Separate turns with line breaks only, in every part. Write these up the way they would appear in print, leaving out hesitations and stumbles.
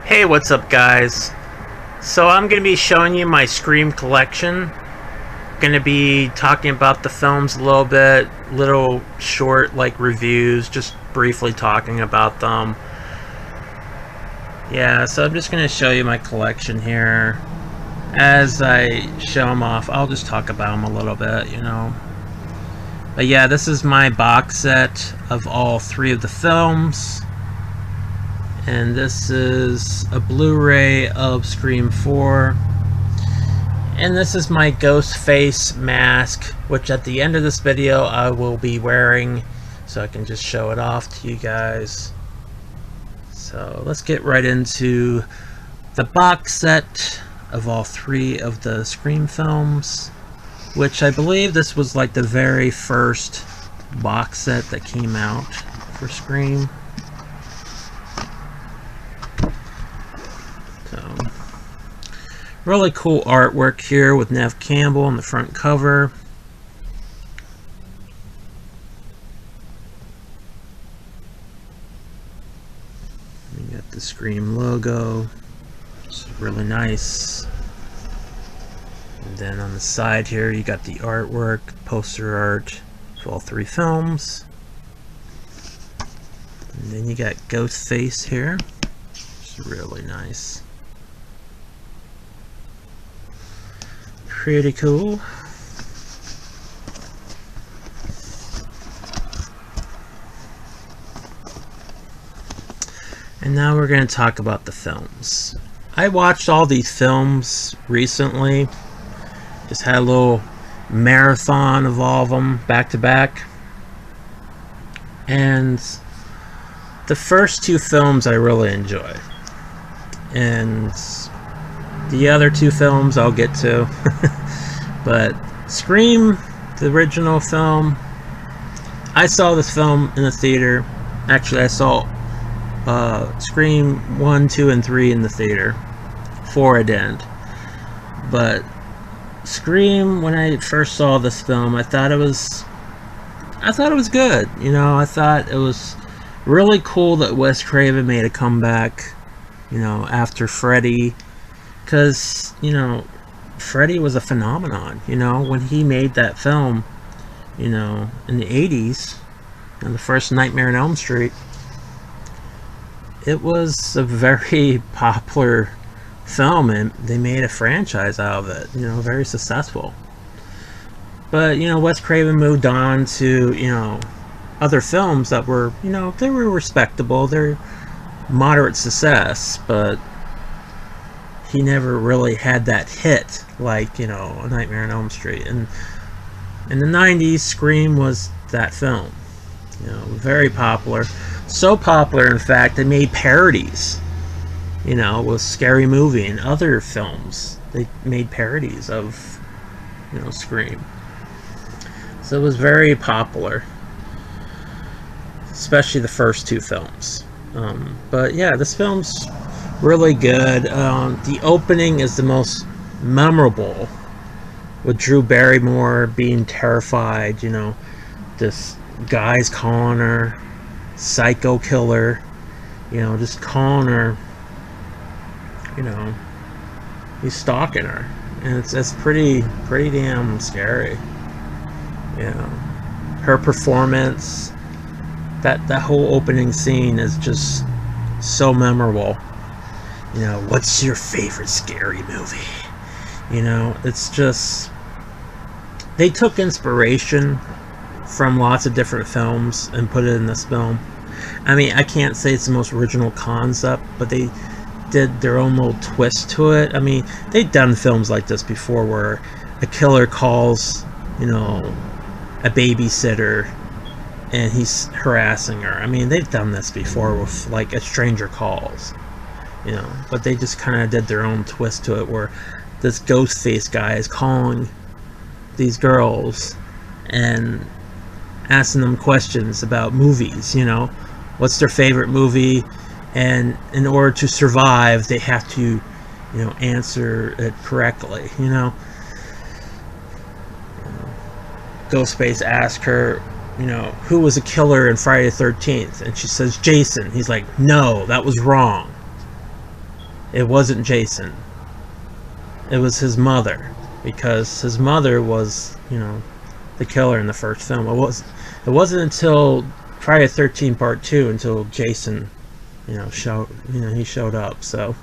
Hey, what's up guys? So I'm going to be showing you my Scream collection. Going to be talking about the films a little bit, little short like reviews, just briefly talking about them. Yeah, so I'm just going to show you my collection here. As I show them off, I'll just talk about them a little bit, you know. But yeah, this is my box set of all three of the films. And this is a Blu-ray of Scream 4. And this is my ghost face mask, which at the end of this video I will be wearing, so I can just show it off to you guys. So let's get right into the box set of all three of the Scream films, which I believe this was like the very first box set that came out for Scream. Really cool artwork here with Neve Campbell on the front cover. You got the Scream logo. It's really nice. And then on the side here you got the artwork, poster art for all three films. And then you got Ghostface here. It's really nice. Pretty cool. And now we're going to talk about the films. I watched all these films recently. Just had a little marathon of all of them back to back. And the first two films I really enjoy. And the other two films I'll get to. But Scream, the original film, I saw this film in the theater. Actually, I saw Scream 1, 2, and 3 in the theater. 4 I didn't. But Scream, when I first saw this film, I thought it was good. You know, I thought it was really cool that Wes Craven made a comeback, you know, after Freddy. Because, you know, Freddy was a phenomenon, you know, when he made that film, you know, in the 80s, and the first Nightmare on Elm Street. It was a very popular film, and they made a franchise out of it, you know, very successful. But, you know, Wes Craven moved on to, you know, other films that were, you know, they were respectable, they're moderate success, but he never really had that hit like, you know, A Nightmare on Elm Street. And in the 90s, Scream was that film. You know, very popular. So popular, in fact, they made parodies, you know, with Scary Movie and other films. They made parodies of, you know, Scream. So it was very popular, especially the first two films. But yeah, this film's really good. The opening is the most memorable, with Drew Barrymore being terrified, you know, this guy's calling her psycho killer, you know, just calling her, you know, he's stalking her, and it's pretty damn scary, you know. Her performance, that whole opening scene is just so memorable. You know, what's your favorite scary movie? You know, it's just, they took inspiration from lots of different films and put it in this film. I mean, I can't say it's the most original concept, but they did their own little twist to it. I mean, they've done films like this before where a killer calls, you know, a babysitter and he's harassing her. I mean, they've done this before with like A Stranger Calls. You know, but they just kind of did their own twist to it, where this ghost face guy is calling these girls and asking them questions about movies, you know, what's their favorite movie, and in order to survive they have to, you know, answer it correctly, you know. Ghostface asks her, you know, who was a killer in Friday the 13th, and she says Jason. He's like, no, that was wrong. it wasn't Jason. It was his mother, because his mother was, you know, the killer in the first film. It wasn't until Friday the 13th Part 2 until Jason, he showed up. So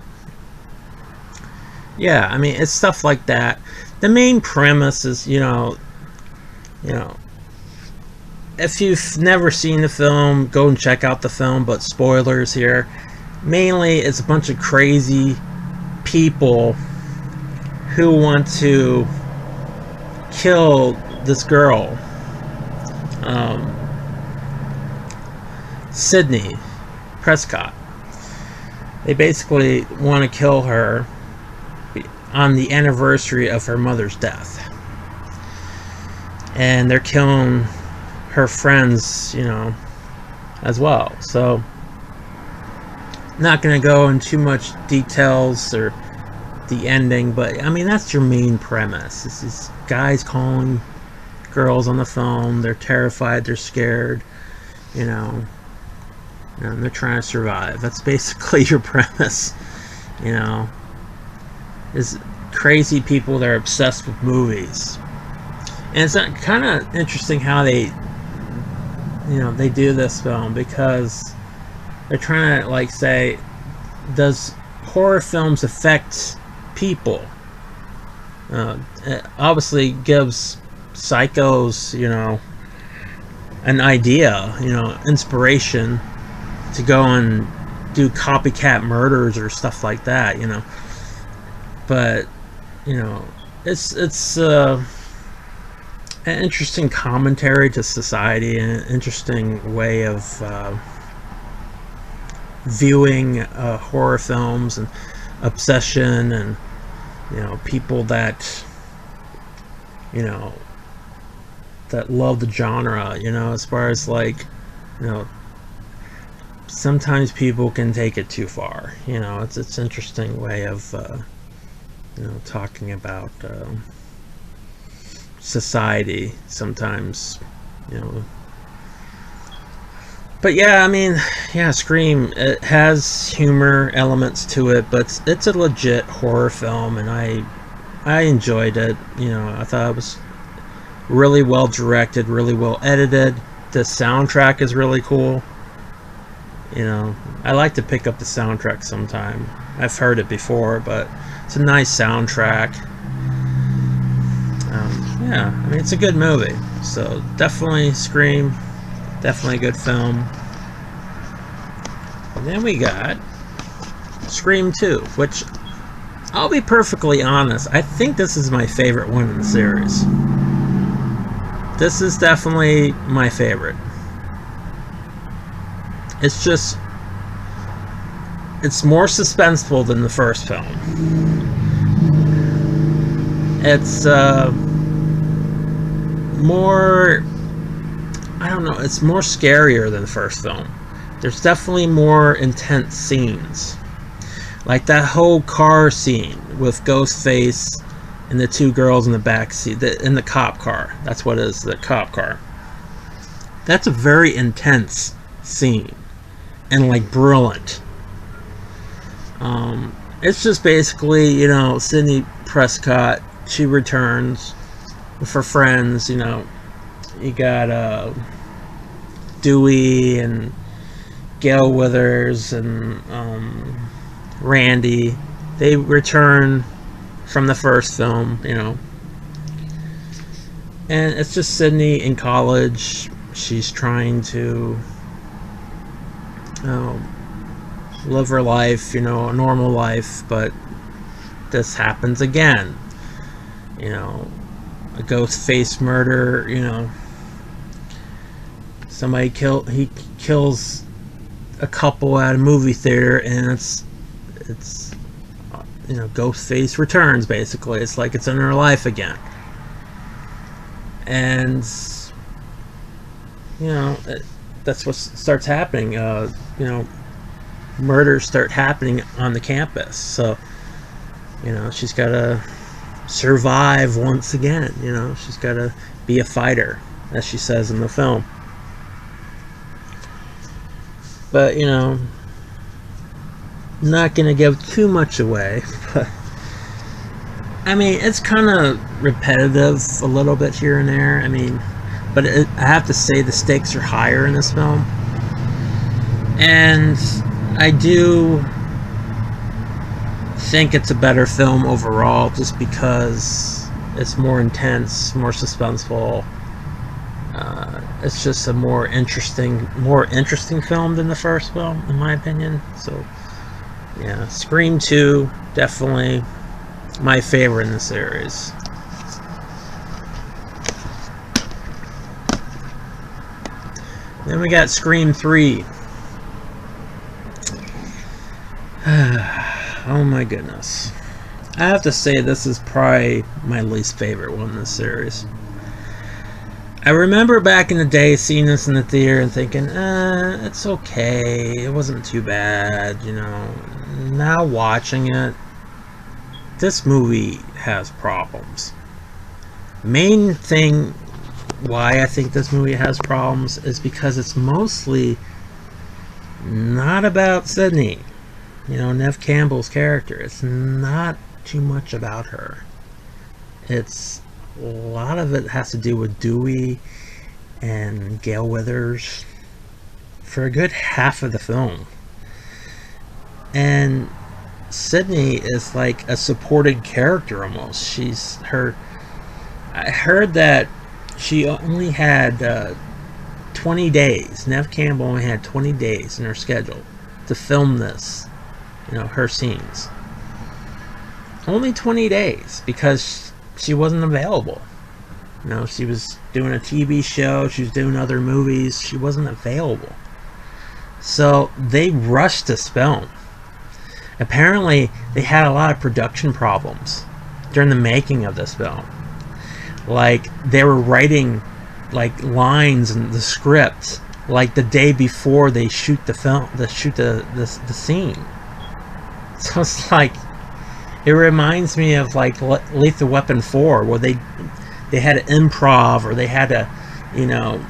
yeah, I mean, it's stuff like that. The main premise is, if you've never seen the film, go and check out the film, but spoilers here. Mainly, it's a bunch of crazy people who want to kill this girl, Sidney Prescott. They basically want to kill her on the anniversary of her mother's death. And they're killing her friends, as well. So, not going to go into too much details or the ending, but I mean, that's your main premise. It's these guys calling girls on the phone. They're terrified, they're scared, and they're trying to survive. That's basically your premise, is crazy people that are obsessed with movies. And it's kind of interesting how they do this film, because they're trying to, like, say, does horror films affect people? It obviously gives psychos, an idea, inspiration to go and do copycat murders or stuff like that, But, it's an interesting commentary to society, and an interesting way of viewing horror films and obsession, and people that that love the genre, as far as, like, sometimes people can take it too far. It's an interesting way of talking about society sometimes, But yeah, I mean, yeah, Scream, it has humor elements to it, but it's a legit horror film, and I enjoyed it. I thought it was really well directed, really well edited. The soundtrack is really cool. I like to pick up the soundtrack sometime. I've heard it before, but it's a nice soundtrack. Yeah, I mean, it's a good movie. So definitely Scream, definitely a good film. And then we got Scream 2, which, I'll be perfectly honest, I think this is my favorite one in the series. This is definitely my favorite. It's just, it's more suspenseful than the first film. It's more, I don't know, it's more scarier than the first film. There's definitely more intense scenes. Like that whole car scene with Ghostface and the two girls in the back seat, in the cop car. That's what it is, the cop car. That's a very intense scene. And, like, brilliant. It's just basically, Sidney Prescott, she returns with her friends, you got Dewey and Gail Withers and Randy. They return from the first film, and it's just Sidney in college. She's trying to live her life, a normal life, but this happens again. A ghost face murder, somebody kills a couple at a movie theater, and it's Ghostface returns, basically. It's like it's in her life again. And that's what starts happening. Murders start happening on the campus. So, she's got to survive once again. She's got to be a fighter, as she says in the film. But, not gonna give too much away, but I mean, it's kind of repetitive a little bit here and there. I mean, but I have to say the stakes are higher in this film, and I do think it's a better film overall, just because it's more intense, more suspenseful. It's just a more interesting film than the first film, in my opinion. So, yeah, Scream 2, definitely my favorite in the series. Then we got Scream 3. Oh my goodness. I have to say this is probably my least favorite one in this series. I remember back in the day seeing this in the theater and thinking, it's okay, it wasn't too bad, you know. Now watching it, this movie has problems. Main thing why I think this movie has problems is because it's mostly not about Sidney. You know, Neve Campbell's character. It's not too much about her. It's a lot of it has to do with Dewey and Gale Weathers for a good half of the film. And Sidney is like a supported character almost. I heard that she only had 20 days. Neve Campbell only had 20 days in her schedule to film this, you know, her scenes. Only 20 days, because she wasn't available. You know, she was doing a TV show, she was doing other movies, she wasn't available. So they rushed this film. Apparently, they had a lot of production problems during the making of this film. Like, they were writing like lines in the script like the day before they shoot the film, the scene. So it's like, it reminds me of like Lethal Weapon 4, where they had to improv, or they had to, you know,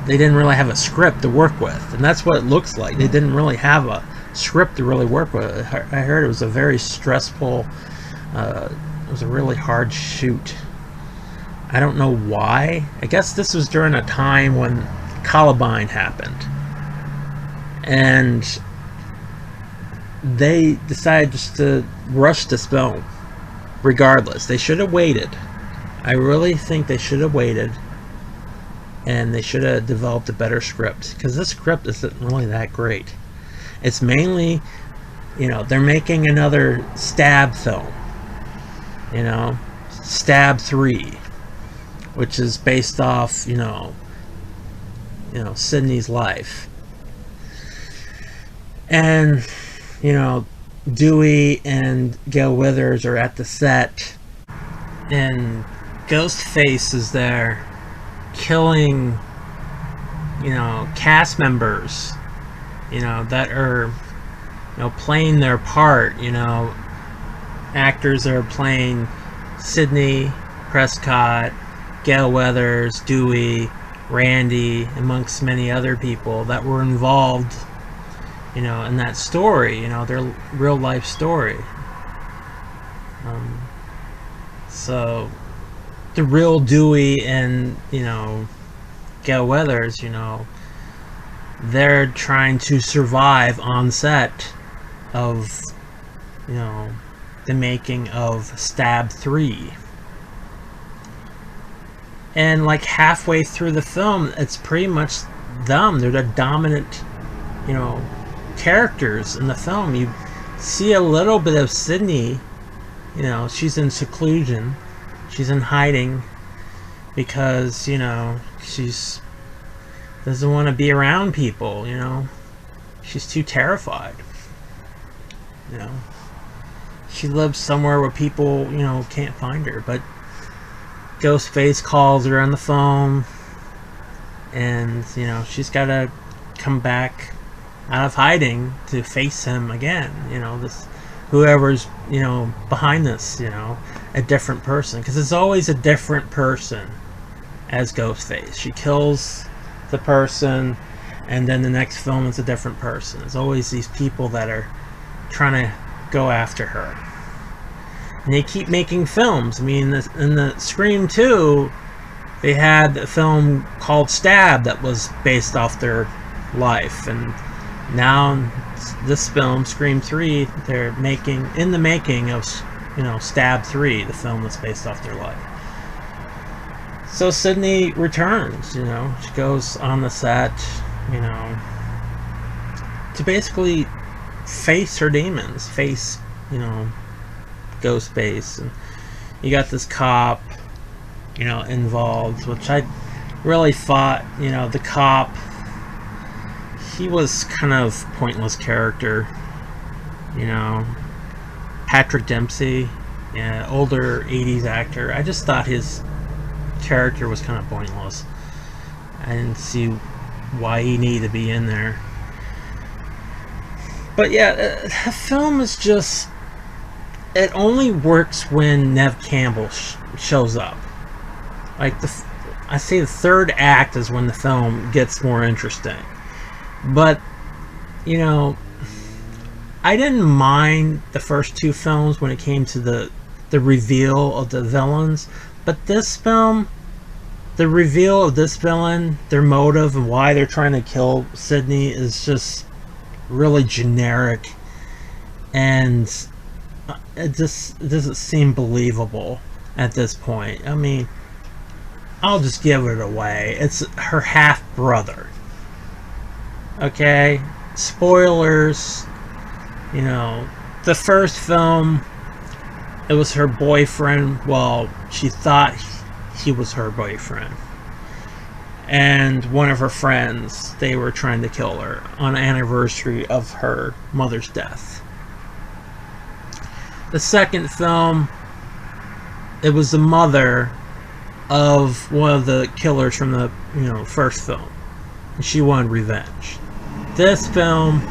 they didn't really have a script to work with, and that's what it looks like. They didn't really have a script to really work with. I heard it was a very stressful, it was a really hard shoot. I don't know why. I guess this was during a time when Columbine happened, and they decided just to rush this film. Regardless, they should have waited. I really think they should have waited, and they should have developed a better script, because this script isn't really that great. It's mainly, you know, they're making another Stab film, you know, Stab 3, which is based off, you know, Sidney's life. And, you know, Dewey and Gale Weathers are at the set, and Ghostface is there killing, you know, cast members, you know, that are, you know, playing their part. You know, actors are playing Sidney Prescott, Gale Weathers, Dewey, Randy, amongst many other people that were involved, you know, in that story, you know, their real life story. So the real Dewey and, you know, Gale Weathers, you know, they're trying to survive on set of, you know, the making of Stab 3. And like halfway through the film, it's pretty much them. They're the dominant, you know, characters in the film. You see a little bit of Sidney, you know, she's in seclusion, she's in hiding, because, you know, she's doesn't want to be around people, you know, she's too terrified, you know, she lives somewhere where people, you know, can't find her. But Ghostface calls her on the phone, and, you know, she's got to come back out of hiding to face him again. You know, this, whoever's, you know, behind this, you know, a different person, because it's always a different person as Ghostface. She kills the person, and then the next film is a different person. There's always these people that are trying to go after her. And they keep making films. I mean, in the Scream 2, they had a film called Stab that was based off their life. And now this film, Scream 3, they're in the making of, Stab 3, the film that's based off their life. So Sidney returns, she goes on the set, to basically face her demons, face, Ghostface. And you got this cop, involved, which I really thought, the cop, he was kind of pointless character, Patrick Dempsey, older 80s actor. I just thought his character was kind of pointless. I didn't see why he needed to be in there. But yeah, the film is just, it only works when Neve Campbell shows up. Like, I say the third act is when the film gets more interesting. But, I didn't mind the first two films when it came to the reveal of the villains. But this film, the reveal of this villain, their motive and why they're trying to kill Sidney is just really generic. And it just doesn't seem believable at this point. I mean, I'll just give it away. It's her half-brother. Okay? Spoilers. The first film, it was her boyfriend. Well, she thought he was her boyfriend. And one of her friends, they were trying to kill her on the anniversary of her mother's death. The second film, it was the mother of one of the killers from the first film, and she wanted revenge. This film,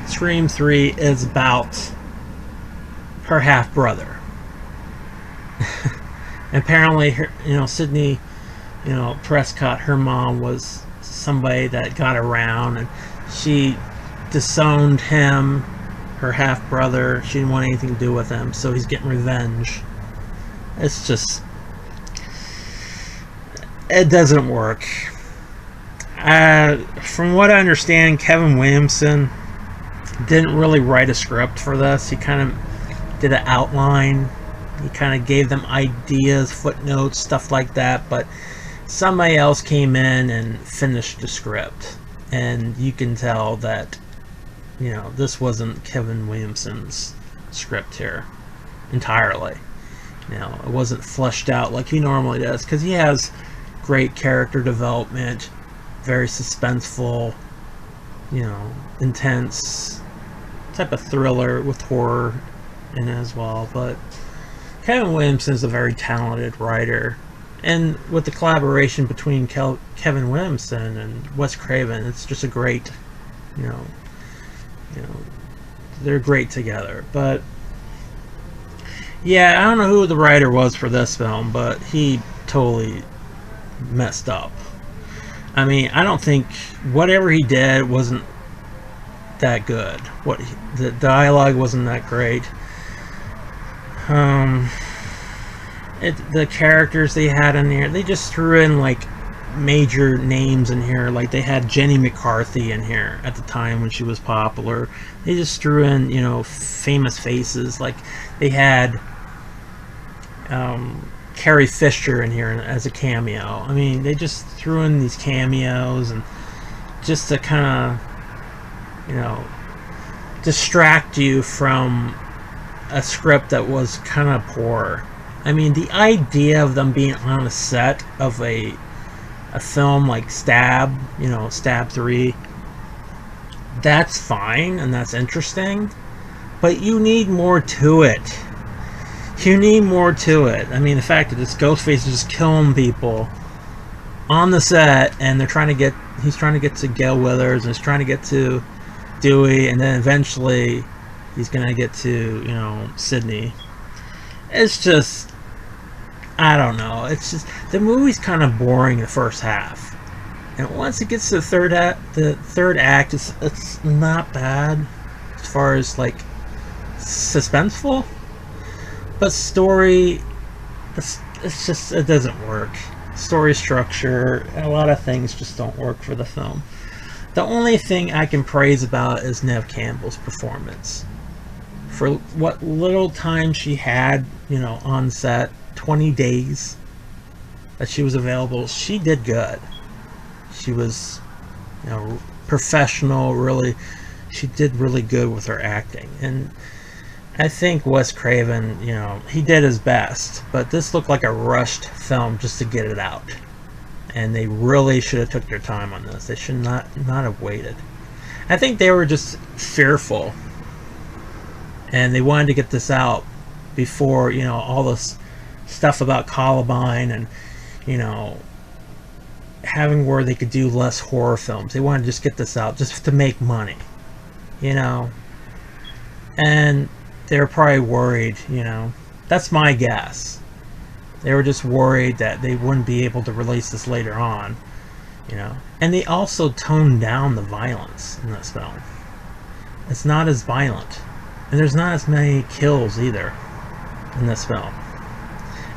Scream 3, is about her half brother. Apparently, her, Sidney, Prescott, her mom was somebody that got around, and she disowned him, her half brother. She didn't want anything to do with him, so he's getting revenge. It's just, it doesn't work. From what I understand, Kevin Williamson didn't really write a script for this. He kind of did an outline. He kind of gave them ideas, footnotes, stuff like that. But somebody else came in and finished the script. And you can tell that, this wasn't Kevin Williamson's script here entirely. It wasn't fleshed out like he normally does, because he has great character development, very suspenseful, intense type of thriller with horror in it as well. But Kevin Williamson is a very talented writer, and with the collaboration between Kevin Williamson and Wes Craven, it's just a great, they're great together. But yeah, I don't know who the writer was for this film, but he totally messed up. I mean, I don't think whatever he did wasn't that good. The dialogue wasn't that great. The characters they had in here, they just threw in like major names in here. Like they had Jenny McCarthy in here at the time when she was popular. They just threw in, famous faces. Like they had Carrie Fisher in here as a cameo. I mean, they just threw in these cameos and just to kind of, distract you from a script that was kind of poor. I mean, the idea of them being on a set of a film like Stab, Stab 3, that's fine and that's interesting, but you need more to it. You need more to it. I mean, the fact that this Ghostface is just killing people on the set, and he's trying to get to Gale Weathers, and he's trying to get to Dewey, and then eventually he's gonna get to, Sidney. It's just, I don't know. It's just, the movie's kind of boring the first half. And once it gets to the third act, it's not bad as far as like suspenseful, but story, it's just, it doesn't work. Story structure, a lot of things just don't work for the film. The only thing I can praise about is Neve Campbell's performance. For what little time she had, you know, on set, 20 days that she was available, she did good. She was, you know, professional, really. She did really good with her acting. And I think Wes Craven, you know, he did his best, but this looked like a rushed film just to get it out. And they really should have took their time on this. They should not have waited. I think they were just fearful, and they wanted to get this out before, you know, all this stuff about Columbine and, you know, having where they could do less horror films. They wanted to just get this out just to make money, you know. And they were probably worried, you know. That's my guess. They were just worried that they wouldn't be able to release this later on, you know. And they also toned down the violence in this film. It's not as violent. And there's not as many kills either in this film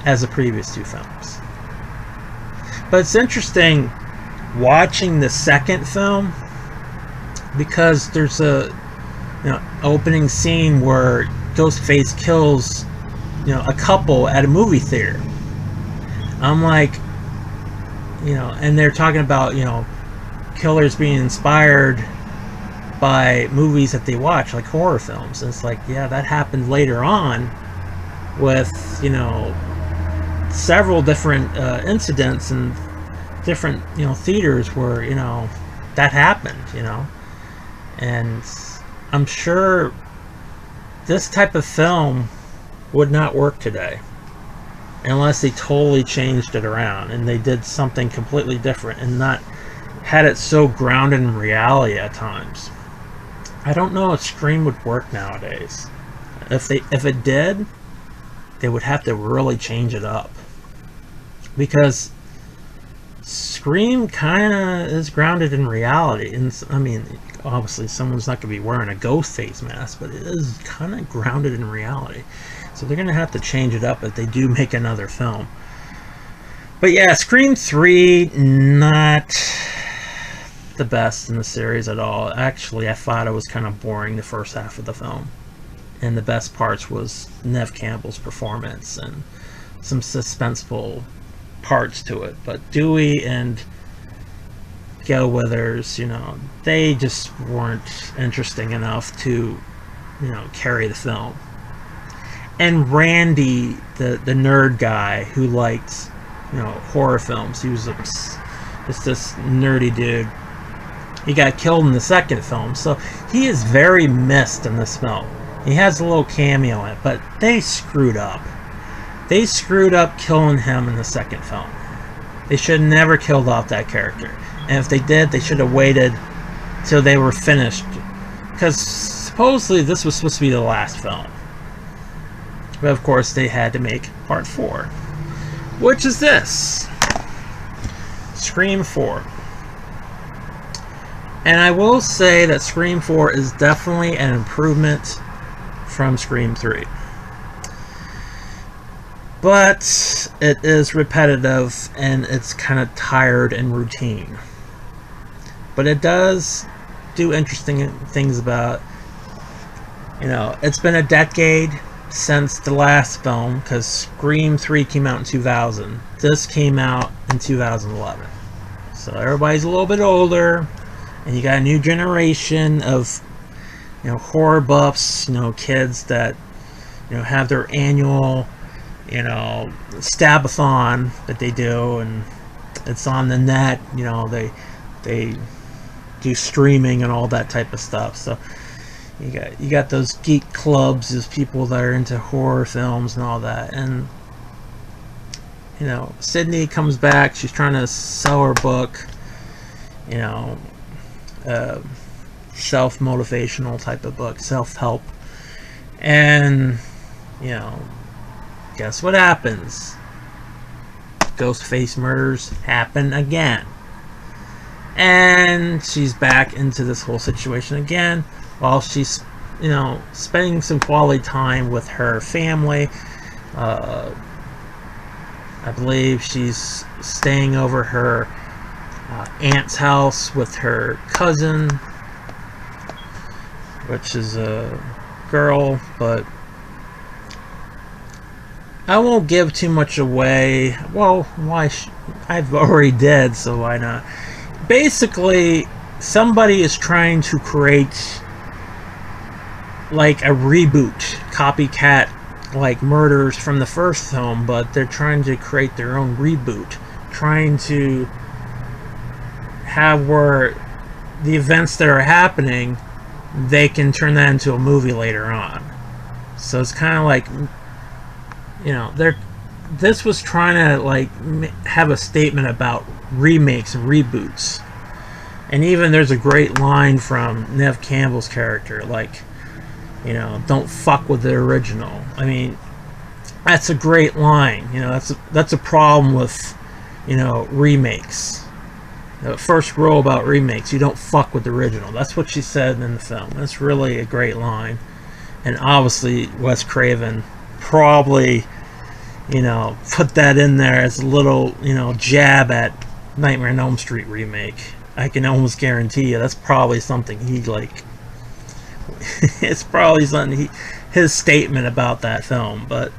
as the previous two films. But it's interesting watching the second film, because there's a, you know, opening scene where Ghostface kills, you know, a couple at a movie theater. I'm like, you know, and they're talking about, you know, killers being inspired by movies that they watch, like horror films. And it's like, yeah, that happened later on with, you know, several different incidents and different, you know, theaters where, you know, that happened, you know. And I'm sure this type of film would not work today unless they totally changed it around and they did something completely different and not had it so grounded in reality at times. I don't know if Scream would work nowadays. If it did, they would have to really change it up, because Scream kind of is grounded in reality. And I mean, obviously someone's not going to be wearing a ghost face mask, but it is kind of grounded in reality. So they're going to have to change it up if they do make another film. But yeah, Scream 3, not the best in the series at all. Actually, I thought it was kind of boring the first half of the film. And the best parts was Neve Campbell's performance and some suspenseful parts to it. But Dewey and Gale Weathers, you know, they just weren't interesting enough to, you know, carry the film. And Randy, the nerd guy who liked, you know, horror films, he was just this nerdy dude. He got killed in the second film, so he is very missed in this film. He has a little cameo in it, but they screwed up. They screwed up killing him in the second film. They should have never killed off that character. And if they did, they should have waited till they were finished. Because supposedly this was supposed to be the last film. But of course they had to make part 4. Which is this. Scream 4. And I will say that Scream 4 is definitely an improvement from Scream 3. But it is repetitive and it's kind of tired and routine. But it does do interesting things about, you know, it's been a decade since the last film, because Scream 3 came out in 2000. This came out in 2011. So everybody's a little bit older, and you got a new generation of, you know, horror buffs, you know, kids that, you know, have their annual, you know, stab-a-thon that they do, and it's on the net, you know, they do streaming and all that type of stuff. So you got those geek clubs, those people that are into horror films and all that. And, you know, Sydney comes back, she's trying to sell her book, you know, self-motivational type of book, self-help. And, you know, guess what happens? Ghostface murders happen again. And she's back into this whole situation again while she's, you know, spending some quality time with her family. I believe she's staying over her aunt's house with her cousin, which is a girl, but I won't give too much away. Well, why? I've already did, so why not? Basically, somebody is trying to create like a reboot, copycat, like murders from the first film, but they're trying to create their own reboot, trying to have where the events that are happening, they can turn that into a movie later on. So it's kind of like, you know, this was trying to like have a statement about remakes and reboots. And even there's a great line from Neve Campbell's character, like, you know, don't fuck with the original. I mean, that's a great line. You know, that's a problem with, you know, remakes. The first rule about remakes, you don't fuck with the original. That's what she said in the film. That's really a great line. And obviously Wes Craven probably, you know, put that in there as a little, you know, jab at Nightmare on Elm Street remake. I can almost guarantee you that's probably something he, like, it's probably something his statement about that film. But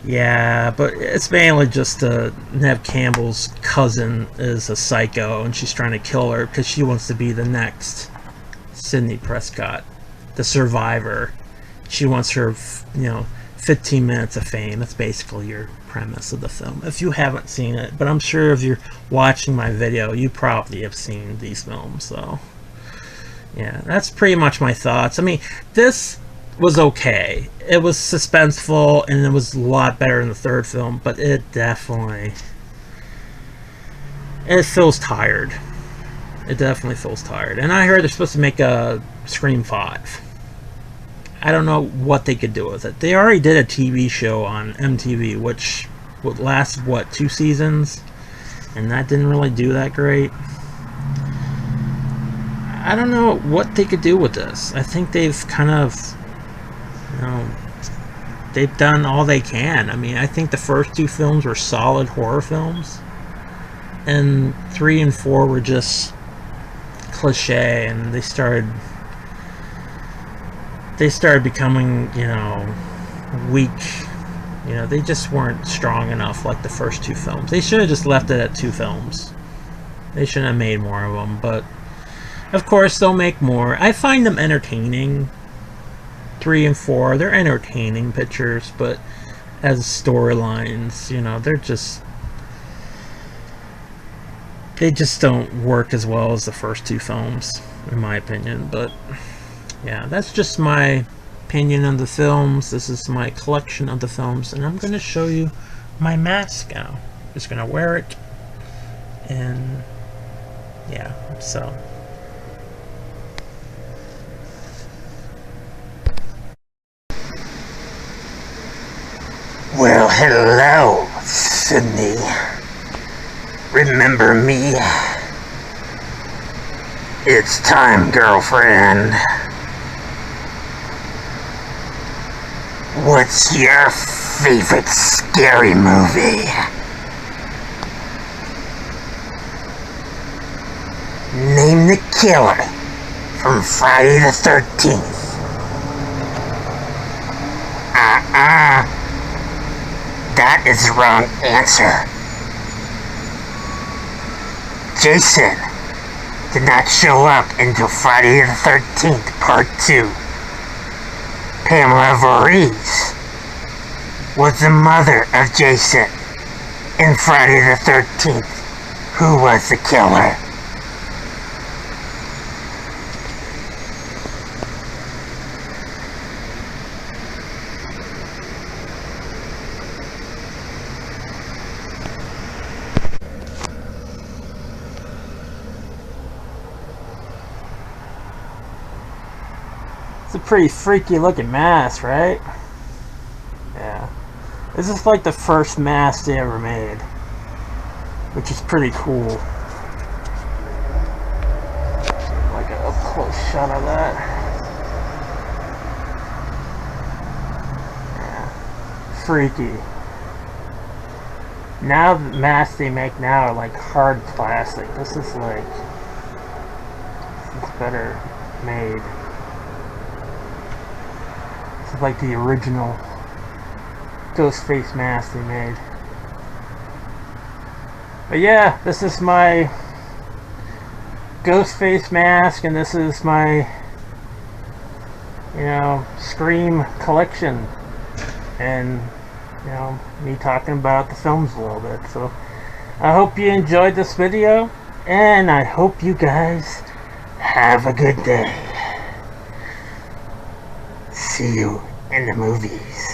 yeah, but it's mainly just Neve Campbell's cousin is a psycho and she's trying to kill her because she wants to be the next Sidney Prescott, the survivor. She wants her, you know, 15 minutes of fame. That's basically your premise of the film, if you haven't seen it. But I'm sure if you're watching my video, you probably have seen these films. So yeah, that's pretty much my thoughts. I mean, this was okay. It was suspenseful and it was a lot better than the third film, but it definitely, it feels tired. It definitely feels tired. And I heard they're supposed to make a Scream 5. I don't know what they could do with it. They already did a TV show on MTV, which would last, what, 2 seasons? And that didn't really do that great. I don't know what they could do with this. I think they've kind of, you know, they've done all they can. I mean, I think the first 2 films were solid horror films. And 3 and 4 were just cliche, and they started becoming, you know, weak. You know, they just weren't strong enough like the first 2 films. They should have just left it at 2 films. They shouldn't have made more of them, but of course they'll make more. I find them entertaining. 3 and 4, they're entertaining pictures, but as storylines, you know, they just don't work as well as the first 2 films, in my opinion. But yeah, that's just my opinion on the films. This is my collection of the films, and I'm going to show you my mask now. I'm just going to wear it, and yeah, so.
Well, hello, Sidney. Remember me? It's time, girlfriend. What's your favorite scary movie? Name the killer from Friday the 13th. That is the wrong answer. Jason did not show up until Friday the 13th, Part 2. Pamela Voorhees was the mother of Jason in Friday the 13th. Who was the killer?
It's a pretty freaky looking mask, right? Yeah. This is like the first mask they ever made, which is pretty cool. close shot of that. Yeah. Freaky. Now the masks they make now are like hard plastic. This is better made. This is like the original Ghostface mask they made. But yeah, this is my Ghostface mask, and this is my, Scream collection, and me talking about the films a little bit. So I hope you enjoyed this video, and I hope you guys have a good day. See you in the movies.